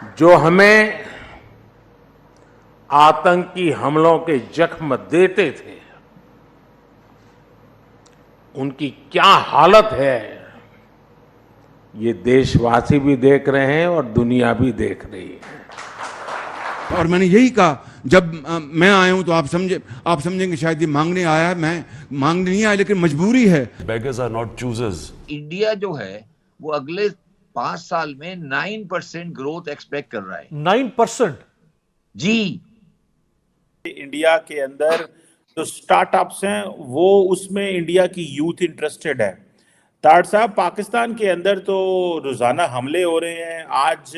जो हमें आतंकी हमलों के जख्म देते थे, उनकी क्या हालत है, ये देशवासी भी देख रहे हैं और दुनिया भी देख रही है। और मैंने यही कहा, जब मैं आया हूं तो आप समझेंगे शायद ये मांगने आया है। मैं मांगने नहीं आया, लेकिन मजबूरी है। Beggars are not choosers. India जो है वो अगले 5 साल में 9% ग्रोथ एक्सपेक्ट कर रहा है। 9%? जी। इंडिया के अंदर जो स्टार्टअप्स हैं वो उसमें इंडिया की यूथ इंटरेस्टेड है। ताड़ साहब, पाकिस्तान के अंदर तो रोजाना हमले हो रहे हैं। आज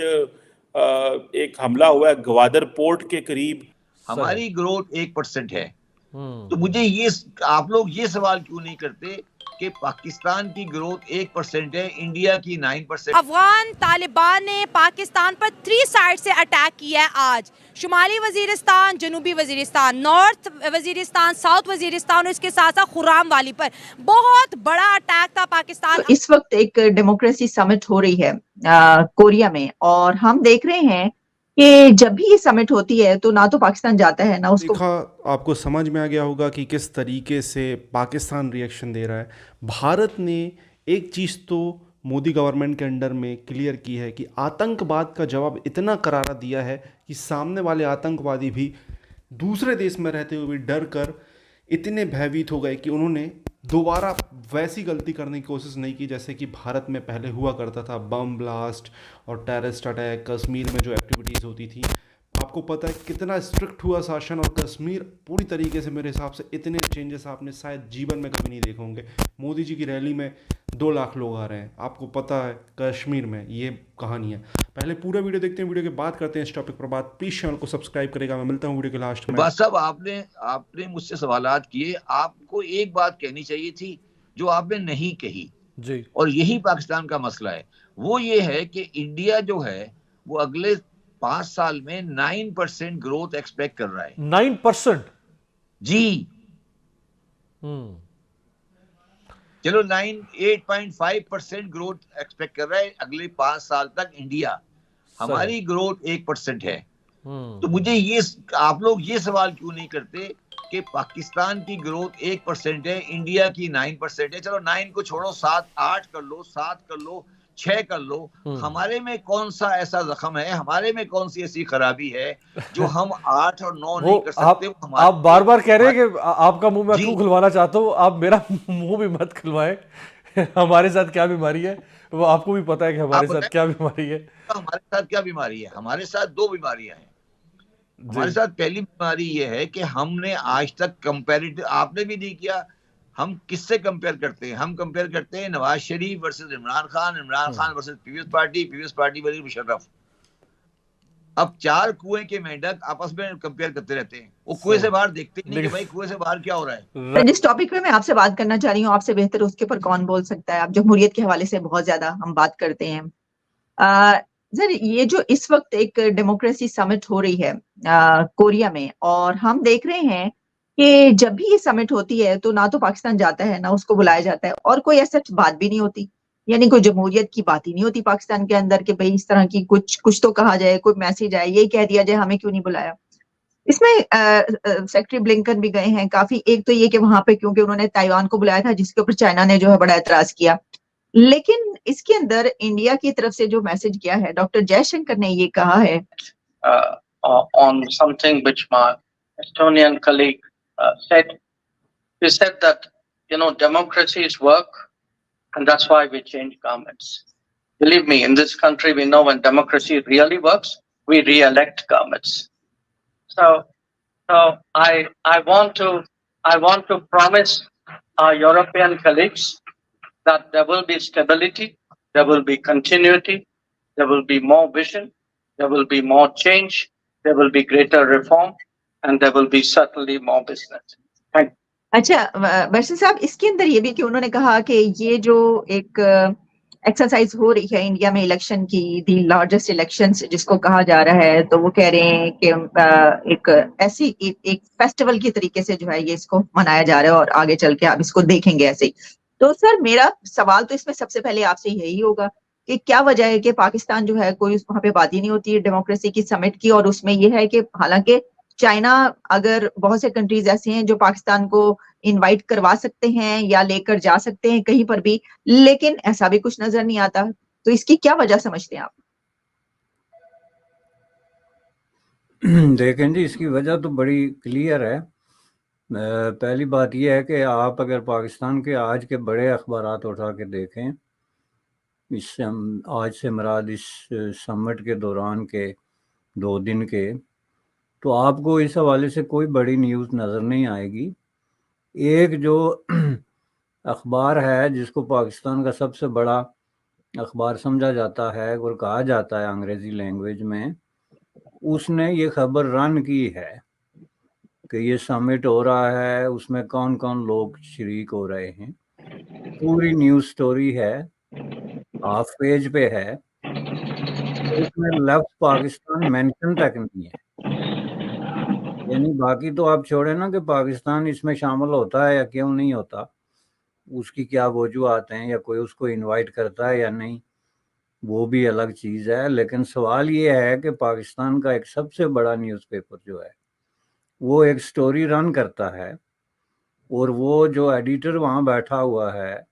एक हमला हुआ है ग्वादर पोर्ट के करीब। हमारी ग्रोथ 1% है। तो मुझे ये, आप लोग ये सवाल क्यों नहीं करते कि पाकिस्तान की ग्रोथ 1% है, इंडिया की 9%। अफगान तालिबान ने पाकिस्तान पर 3 साइड से अटैक किया है आज। शुमाली वजीरिस्तान, जनूबी वजीरिस्तान, नॉर्थ वजीरिस्तान, साउथ वजीरिस्तान और इसके साथ साथ खुराम वाली पर बहुत बड़ा अटैक था पाकिस्तान। तो इस वक्त एक डेमोक्रेसी समिट हो रही है कोरिया में, और हम देख रहे हैं कि जब भी ये समिट होती है तो ना तो पाकिस्तान जाता है ना उसको। आपको समझ में आ गया होगा कि किस तरीके से पाकिस्तान रिएक्शन दे रहा है। भारत ने एक चीज़ तो मोदी गवर्नमेंट के अंडर में क्लियर की है कि आतंकवाद का जवाब इतना करारा दिया है कि सामने वाले आतंकवादी भी दूसरे देश में रहते हुए डर कर इतने भयभीत हो गए कि उन्होंने दोबारा वैसी गलती करने की कोशिश नहीं की जैसे कि भारत में पहले हुआ करता था। बम ब्लास्ट और टेररिस्ट अटैक, कश्मीर में जो एक्टिविटीज़ होती थी, आपको पता है कितना स्ट्रिक्ट हुआ शासन, और कश्मीर पूरी तरीके से, मेरे हिसाब से इतने चेंजेस आपने शायद जीवन में कभी नहीं देखे होंगे। मोदी जी की रैली में 2 लाख लोग आ रहे हैं, आपको पता है कश्मीर में ये कहानी है। पहले पूरा वीडियो देखते हैं, वीडियो के बाद करते हैं इस टॉपिक पर बात। प्लीज चैनल को सब्सक्राइब करेगा। मैं मिलता हूँ वीडियो के लास्ट में। बस साहब, आपने मुझसे सवालात किए, आपको एक बात कहनी चाहिए थी जो आपने नहीं कही जी। और यही पाकिस्तान का मसला है। वो ये है कि इंडिया जो है वो अगले 5 साल में 9% ग्रोथ एक्सपेक्ट कर रहा है। 9%? जी। चलो 8.5% ग्रोथ एक्सपेक्ट कर रहा है अगले 5 साल तक इंडिया। हमारी ग्रोथ 1% है। तो मुझे ये, आप लोग ये सवाल क्यों नहीं करते कि पाकिस्तान की ग्रोथ 1% है, इंडिया की 9% है। चलो 9 को छोड़ो, 7, 8 कर लो, 7 कर लो, 6 कर लो। हमारे में कौन सा ऐसा जख्म है, हमारे में कौन सी ऐसी खराबी है जो हम 8 और 9 नहीं कर सकते? आप बार बार कह रहे हैं कि आपका मुंह मैं क्यों खुलवाना चाहता हूँ, आप मेरा मुंह भी मत खुलवाएं। हमारे साथ क्या बीमारी है वो आपको भी पता है कि हमारे साथ क्या बीमारी है। हमारे साथ क्या बीमारी है? हमारे साथ 2 बीमारियां हैं। हमारे साथ पहली बीमारी ये है कि हमने आज तक कंपैरेटिव, आपने भी नहीं किया, हम किससे कंपेयर करते हैं? हम कंपेयर करते हैं Nawaz Sharif versus Imran Khan, Imran Khan versus Peoples Party versus Musharraf. अब 4 कुएं के मेंढक आपस में कंपेयर करते रहते हैं, वो कुएं से बाहर देखते ही नहीं कि भाई कुएं से बाहर क्या हो रहा है। जिस टॉपिक पे मैं आपसे बात करना चाह रही हूँ, आपसे बेहतर उसके ऊपर कौन बोल सकता है। आप जमहूरियत के हवाले से बहुत ज्यादा हम बात करते हैं। सर, ये जो इस वक्त एक डेमोक्रेसी समिट हो रही है कोरिया में, और हम देख रहे हैं कि जब भी ये समिट होती है तो ना तो पाकिस्तान जाता है ना उसको बुलाया जाता है, और कोई ऐसा बात भी नहीं होती, यानी कोई जमहूरियत की बात ही नहीं होती पाकिस्तान के अंदर कि भाई इस तरह की कुछ तो कहा जाए, कोई मैसेज आए, यही कह दिया जाए हमें क्यों नहीं बुलाया। इसमें सेक्रेटरी ब्लिंकन भी गए हैं काफी। एक तो ये कि वहां पे क्योंकि उन्होंने ताइवान को बुलाया था, जिसके ऊपर चाइना ने जो है बड़ा एतराज किया, लेकिन इसके अंदर इंडिया की तरफ से जो मैसेज किया है, डॉक्टर जयशंकर ने ये कहा है on something which my Estonian colleague said. He said that, democracy is work, and that's why we change governments. Believe me, in this country, we know when democracy really works, we re-elect governments. So I want to promise our European colleagues that there will be stability, there will be continuity, there will be more vision, there will be more change, there will be greater reform, and there will be certainly more business. Thank you. अच्छा बर्सन साहब, इसके अंदर ये भी कि उन्होंने कहा कि ये जो एक एक्सरसाइज हो रही है इंडिया में इलेक्शन की, दी लार्जेस्ट इलेक्शंस जिसको कहा जा रहा है, तो वो कह रहे हैं कि एक ऐसी एक फेस्टिवल की तरीके से जो है ये इसको मनाया जा रहा है और आगे चल के आप इसको देखेंगे ऐसे ही। तो सर, मेरा सवाल तो इसमें सबसे पहले आपसे यही होगा कि क्या वजह है कि पाकिस्तान जो है कोई वहां पे बात ही नहीं होती है डेमोक्रेसी की समिट की, और उसमें यह है कि हालांकि चाइना, अगर बहुत से कंट्रीज ऐसे हैं जो पाकिस्तान को इनवाइट करवा सकते हैं या लेकर जा सकते हैं कहीं पर भी, लेकिन ऐसा भी कुछ नजर नहीं आता। तो इसकी क्या वजह समझते हैं आप? देखें जी, इसकी वजह तो बड़ी क्लियर है। पहली बात यह है कि आप अगर पाकिस्तान के आज के बड़े अखबारात उठा के देखें, इस आज से मुराद इस समिट के दौरान के 2 दिन के, तो आपको इस हवाले से कोई बड़ी न्यूज़ नज़र नहीं आएगी। एक जो अखबार है जिसको पाकिस्तान का सबसे बड़ा अखबार समझा जाता है और कहा जाता है अंग्रेज़ी लैंग्वेज में, उसने ये खबर रन की है कि ये समिट हो रहा है, उसमें कौन कौन लोग शरीक हो रहे हैं। पूरी न्यूज़ स्टोरी है, हाफ पेज पे है, उसमें लफ्ज़ पाकिस्तान मेंशन तक नहीं है। यानी बाकी तो आप छोड़े ना कि पाकिस्तान इसमें शामिल होता है या क्यों नहीं होता, उसकी क्या वजूहात हैं, या कोई उसको इनवाइट करता है या नहीं, वो भी अलग चीज़ है। लेकिन सवाल ये है कि पाकिस्तान का एक सबसे बड़ा न्यूज़पेपर जो है वो एक स्टोरी रन करता है, और वो जो एडिटर वहाँ बैठा हुआ है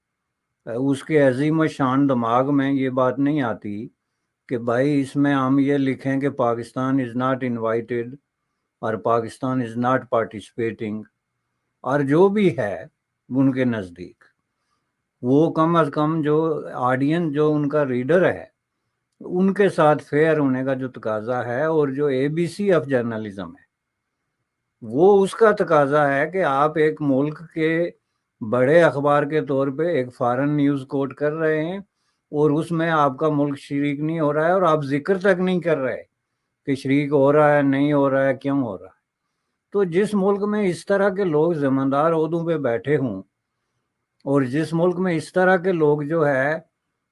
उसके अजीम शान दिमाग में ये बात नहीं आती कि भाई इसमें हम ये लिखें कि पाकिस्तान इज़ नॉट इनवाइटेड और पाकिस्तान इज़ नॉट पार्टिसिपेटिंग, और जो भी है उनके नज़दीक वो कम अज़ कम जो ऑडियंस, जो उनका रीडर है, उनके साथ फेयर होने का जो तकाजा है, और जो ABC ऑफ जर्नलिज्म है वो उसका तकाजा है कि आप एक मुल्क के बड़े अखबार के तौर पे एक फॉरेन न्यूज़ कोट कर रहे हैं और उसमें आपका मुल्क शरीक नहीं हो रहा है, और आप जिक्र तक नहीं कर रहे कि शरीक हो रहा है, नहीं हो रहा है, क्यों हो रहा है। तो जिस मुल्क में इस तरह के लोग ज़िम्मेदार ओहदों पे बैठे हों, और जिस मुल्क में इस तरह के लोग जो है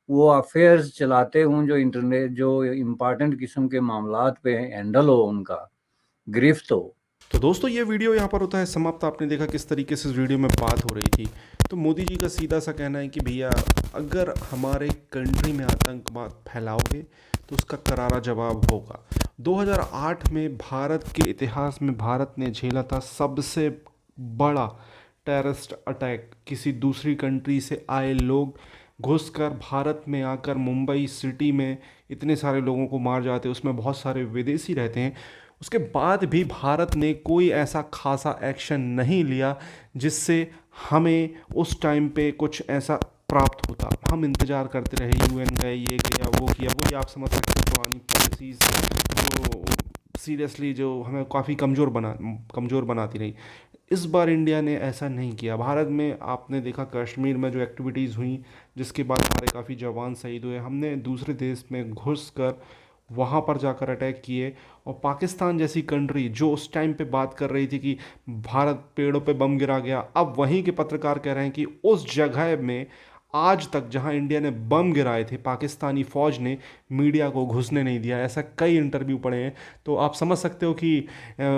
वो अफेयर्स चलाते हों, जो इंटरनेट, जो इम्पॉर्टेंट किस्म के मामलात पे हैंडल हो, उनका गिरफ्त हो। तो दोस्तों, ये वीडियो यहाँ पर होता है समाप्त। आपने देखा किस तरीके से इस वीडियो में बात हो रही थी। तो मोदी जी का सीधा सा कहना है कि भैया अगर हमारे कंट्री में आतंकवाद फैलाओगे तो उसका करारा जवाब होगा। 2008 में भारत के इतिहास में भारत ने झेला था सबसे बड़ा टेररिस्ट अटैक। किसी दूसरी कंट्री से आए लोग घुसकर भारत में आकर मुंबई सिटी में इतने सारे लोगों को मार जाते, उसमें बहुत सारे विदेशी रहते हैं। उसके बाद भी भारत ने कोई ऐसा खासा एक्शन नहीं लिया जिससे हमें उस टाइम पे कुछ ऐसा प्राप्त होता। हम इंतज़ार करते रहे, UN गए, ये किया, वो किया, वही आप समझ सकते हैं पुरानी पॉलिसीज़ जो सीरियसली जो हमें काफ़ी कमज़ोर बनाती रही। इस बार इंडिया ने ऐसा नहीं किया। भारत में आपने देखा कश्मीर में जो एक्टिविटीज़ हुई जिसके बाद हमारे काफ़ी जवान शहीद हुए, हमने दूसरे देश में घुसकर वहाँ पर जाकर अटैक किए। और पाकिस्तान जैसी कंट्री जो उस टाइम पे बात कर रही थी कि भारत पेड़ों पे बम गिरा गया, अब वहीं के पत्रकार कह रहे हैं कि उस जगह में आज तक जहां इंडिया ने बम गिराए थे, पाकिस्तानी फ़ौज ने मीडिया को घुसने नहीं दिया। ऐसा कई इंटरव्यू पढ़े हैं, तो आप समझ सकते हो कि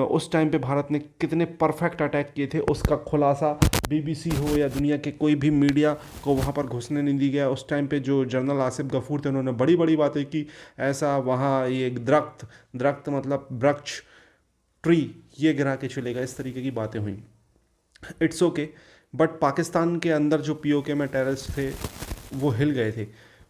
उस टाइम पे भारत ने कितने परफेक्ट अटैक किए थे। उसका खुलासा BBC हो या दुनिया के कोई भी मीडिया को वहाँ पर घुसने नहीं दी गया। उस टाइम पे जो जनरल आसिफ गफूर थे उन्होंने बड़ी बड़ी बातें की, ऐसा वहाँ ये दरख्त मतलब वृक्ष, ट्री, ये गिरा के चलेगा, इस तरीके की बातें हुई। इट्स ओके, बट पाकिस्तान के अंदर जो POK में टेररिस्ट थे वो हिल गए थे।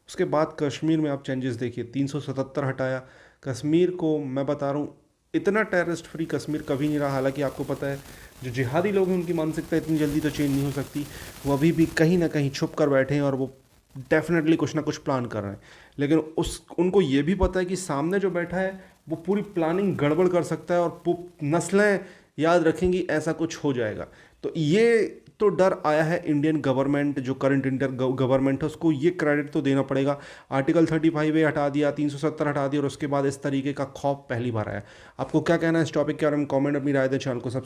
उसके बाद कश्मीर में आप चेंजेस देखिए, 377 हटाया। कश्मीर को मैं बता रहा हूँ, इतना टेररिस्ट फ्री कश्मीर कभी नहीं रहा। हालांकि आपको पता है जो जिहादी लोग हैं उनकी मानसिकता इतनी जल्दी तो चेंज नहीं हो सकती, वो अभी भी कहीं ना कहीं छुप कर बैठे हैं और वो डेफिनेटली कुछ ना कुछ प्लान कर रहे हैं। लेकिन उनको ये भी पता है कि सामने जो बैठा है वो पूरी प्लानिंग गड़बड़ कर सकता है और नस्लें याद रखेंगी ऐसा कुछ हो जाएगा। तो ये तो डर आया है इंडियन गवर्नमेंट, जो करंट इंडियन गवर्नमेंट है उसको ये क्रेडिट तो देना पड़ेगा। आर्टिकल 35A हटा दिया, 370 हटा दिया, और उसके बाद इस तरीके का खौफ पहली बार आया। आपको क्या कहना है इस टॉपिक के बारे में? कमेंट अपनी राय दें, चैनल को सब्सक्राइब